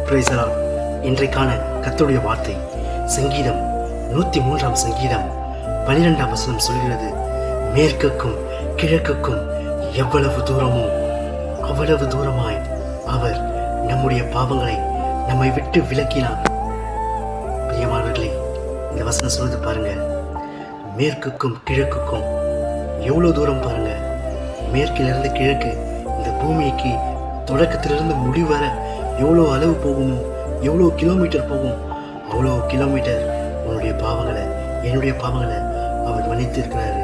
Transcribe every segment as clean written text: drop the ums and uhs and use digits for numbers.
Praise the Lord. இன்றைக்கான கர்த்தருடைய வார்த்தை சங்கீதம் 103 சங்கீதம் 12 வசனம் சொல்கிறது, மேற்குக்கும் கிழக்குக்கும் எவ்வளவு தூரமோ அவ்வளவு தூரமாய் அவர் நம்முடைய பாவங்களை நம்மை விட்டு விலக்கினார். பிரியமானவர்களே, இந்த வசனம் சொல்றது பாருங்க, மேற்குக்கும் கிழக்குக்கும் எவ்வளோ தூரம் பாருங்க. மேற்கிலிருந்து கிழக்கு, இந்த பூமிக்கு தொடக்கத்திலிருந்து முடிவு வர எவ்வளோ அளவு போகுமோ, எவ்வளோ கிலோமீட்டர் போகும், அவ்வளோ கிலோமீட்டர் உன்னுடைய பாவங்களை என்னுடைய பாவங்களை அவர் மன்னித்து இருக்கிறாரு,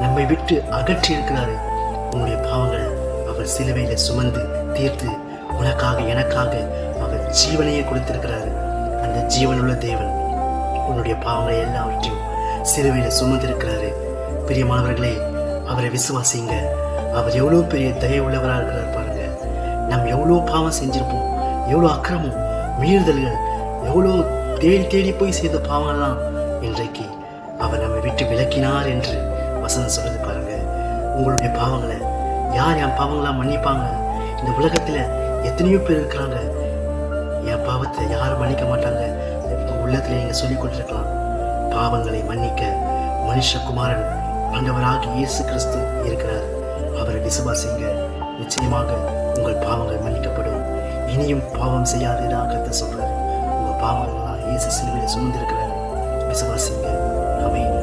நம்மை விட்டு அகற்றி இருக்கிறாரு. உன்னுடைய பாவங்களை அவர் சிலுவையில் சுமந்து தீர்த்து உனக்காக எனக்காக அவர் ஜீவனையே கொடுத்திருக்கிறாரு. அந்த ஜீவனுள்ள தேவன் உன்னுடைய பாவங்களை எல்லாவற்றையும் சிலுவையில் சுமந்திருக்கிறாரு. பிரியமானவர்களே, அவரை விசுவாசிங்க. அவர் எவ்வளோ பெரிய தயை உள்ளவராக இருக்கிறார் பாருங்க. நம்ம எவ்வளோ பாவம் செஞ்சிருப்போம், எவ்வளோ அக்கிரமம் மீறுதல்கள், எவ்வளோ தேடி தேடி போய் செய்த பாவங்கள்லாம் இன்றைக்கு அவர் நம்மை விட்டு விலக்கினார் என்று வசனம் சொல்றது பாருங்க. உங்களுடைய பாவங்களை யார் என் பாவங்களாம் மன்னிப்பாங்க? இந்த உலகத்தில் எத்தனையோ பேர் இருக்கிறாங்க, என் பாவத்தை யாரும் மன்னிக்க மாட்டாங்க. உள்ளத்தில் நீங்கள் சொல்லிக் கொண்டிருக்கலாம். பாவங்களை மன்னிக்க மனுஷகுமாரன் ஆண்டவராகிய இயேசு கிறிஸ்து இருக்கிறார். அவரை விசுவாசிங்க, நிச்சயமாக உங்கள் பாவங்கள் மன்னிக்கப்படும். இனியும் பாவம் செய்யாததாக கர்த்தர் சொல்றாரு. உங்கள் பாவங்கள்லாம் இயேசு சிலுவையில் சுமந்திருக்கிறாரு. விசுவாசிங்க. ஆமென்.